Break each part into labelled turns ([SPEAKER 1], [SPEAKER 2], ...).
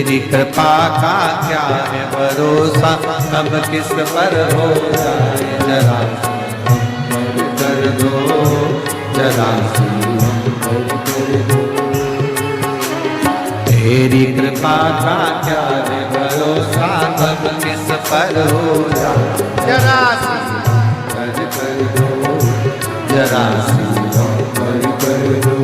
[SPEAKER 1] तेरी कृपा का क्या है भरोसा, कब किस पर हो जाए जरा कर दो, जरा कर दो। तेरी कृपा का क्या है भरोसा, कब किस पर हो जाए जरा कर दो, जरा कर दो।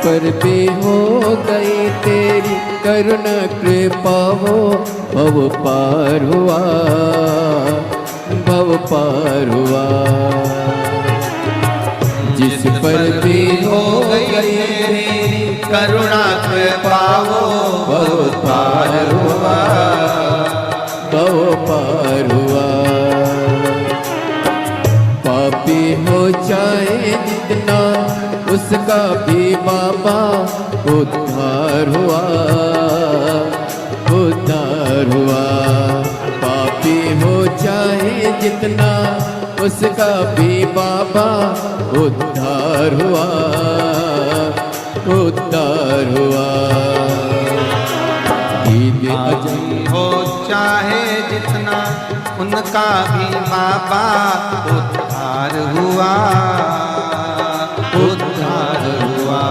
[SPEAKER 2] पर भी हो गई तेरी करुणा कृपा हो, भव पार हुआ, भव पार हुआ। जिस पर भी हो गई तेरी
[SPEAKER 1] करुणा कृपा हो, भव पार हुआ,
[SPEAKER 2] भव पार हुआ। पापी हो जाए जितना उसका भी बाबा उद्धार हुआ, उद्धार हुआ। पापी हो चाहे जितना उसका भी बाबा उद्धार हुआ, उद्धार हुआ।
[SPEAKER 1] हो चाहे जितना उनका भी बाबा उद्धार हुआ, उद्धार हुआ।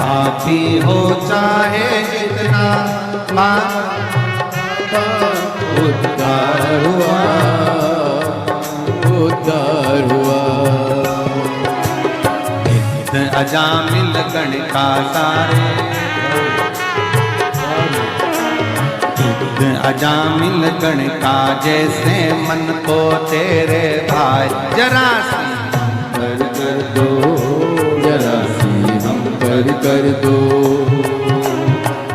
[SPEAKER 1] पापी हो चाहे जितना बाबा उद्धार हुआ,
[SPEAKER 2] उद्धार हुआ।
[SPEAKER 1] अजामिल गण का सारे अजामिल गण का जैसे मन को तेरे भाई, जरा कर दो,
[SPEAKER 2] जरा सी हम कर दो।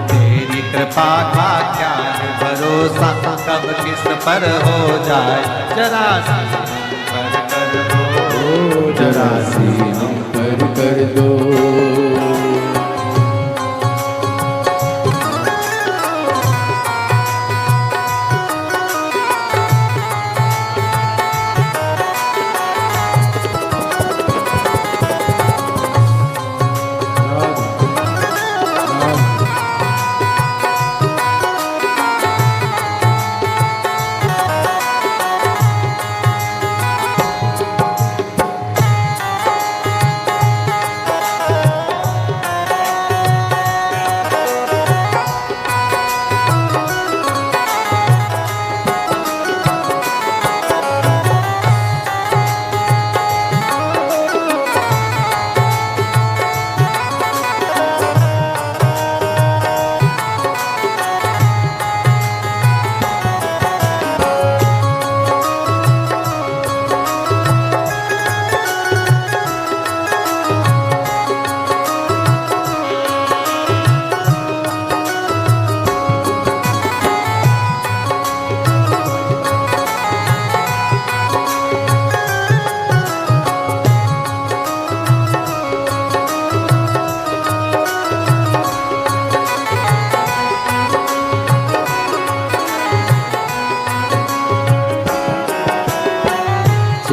[SPEAKER 1] तेरी कृपा का क्या है भरोसा, कब किस पर हो जाए जरा कर दो,
[SPEAKER 2] जरा सी हम कर दो।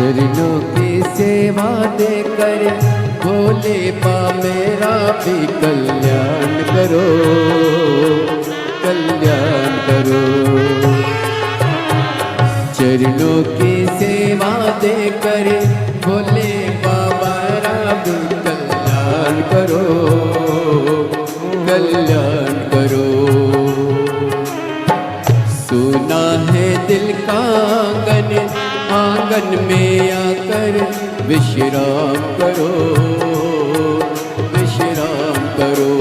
[SPEAKER 2] चरणों की सेवा देकर भोले बा मेरा भी कल्याण करो, कल्याण करो। चरणों की सेवा देकर भोले बाबा भी कल्याण करो, कल्याण करो। सुना है दिल का आंगन, आंगन में आकर विश्राम करो, विश्राम करो।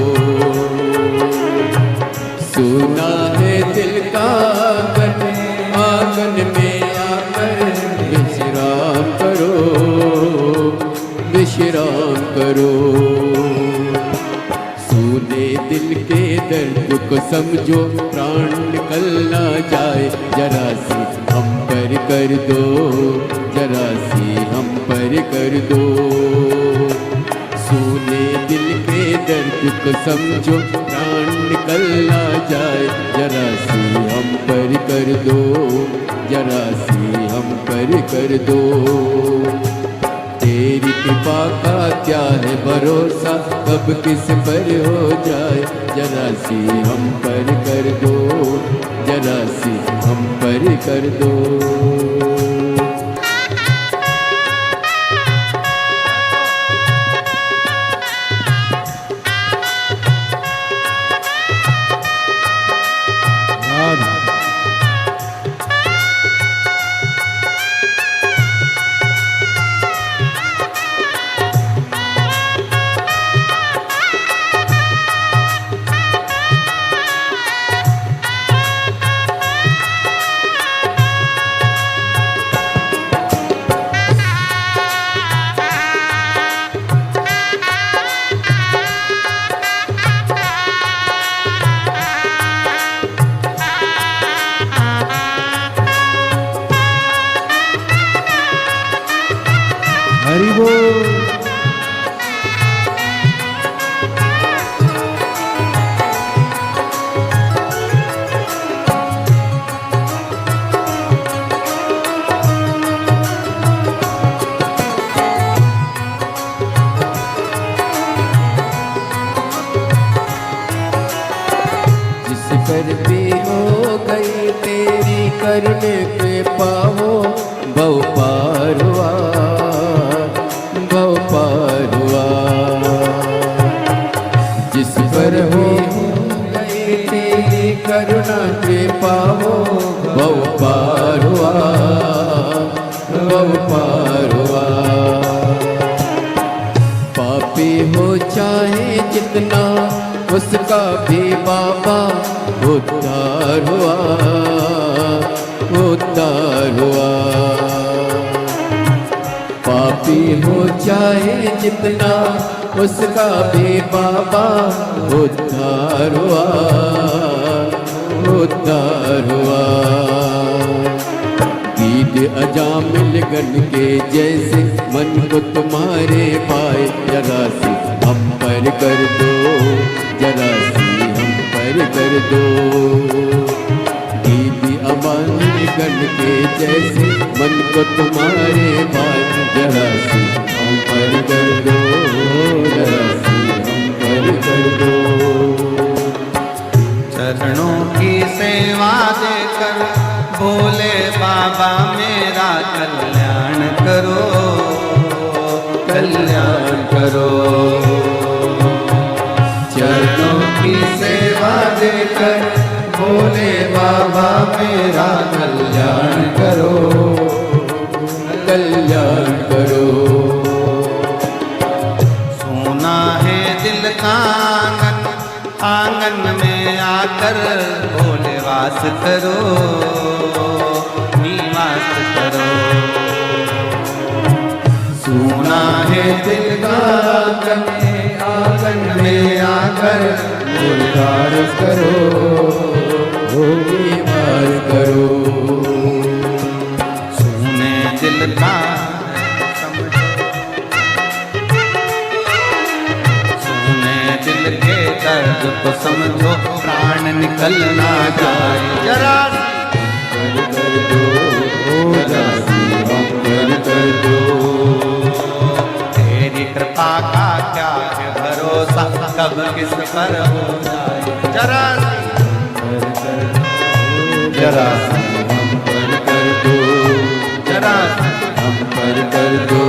[SPEAKER 2] सुना है दिल का आंगन, आंगन में आकर विश्राम करो, विश्राम करो। सुने दिल के दर्द को समझो, प्राण निकल ना जाए, जरा सी हम पर कर दो, जरा सी हम पर कर दो। सुने दिल के दर्द को समझो, प्राण निकल ना जाए, जरा सी हम पर कर दो, जरा सी हम पर कर दो। तेरी कृपा का क्या है भरोसा, कब किस पर हो जाए, जरा सी हम पर कर दो, जरा सी हम पर कर दो। हरि बोल। जिस पर भी हो गई तेरी करने पे पाओ, भव पार हुआ, भव पार हुआ। जिस पर हो गई तेरी करुणा के पाओ, भव पार हुआ, भव पार हुआ। पापी हो चाहे जितना, उसका भी बाबा उद्धार हुआ, उद्धार हुआ। पापी हो चाहे जितना, उसका भी बाबा उद्धार हुआ, उद्धार हुआ। गीत अजामिल गण के जैसे मन को तुम्हारे पाए, जरा सी हम पर कर दो, जरा सी हम पर कर दो। दीदी अमानी गण के जैसे मन को तुम्हारे भाई, जरा सी हम पर कर दो, जरा सी हम पर कर दो।
[SPEAKER 1] चरणों की सेवा देकर भोले बाबा मेरा कल्याण करो, कल्याण करो। चरणों की सेवा देकर भोले बाबा मेरा कल्याण करो,
[SPEAKER 2] कल्याण करो।
[SPEAKER 1] सोना है दिल का आंगन, आंगन में आकर भोले वास करो, निवास करो। सोना है दिल का आंगन, आंगन में आकर भोले वास करो,
[SPEAKER 2] निवास करो।
[SPEAKER 1] सोने दिल का दिल के दर्द को समझो, प्राण निकल ना जाए, जरा
[SPEAKER 2] कर दो, जरा सी हम कर कर दो।
[SPEAKER 1] तेरी कृपा का क्या है भरोसा, कब किस पर हो जाए जरा
[SPEAKER 2] जरा हम पर कर दो,
[SPEAKER 1] जरा
[SPEAKER 2] हम पर कर दो।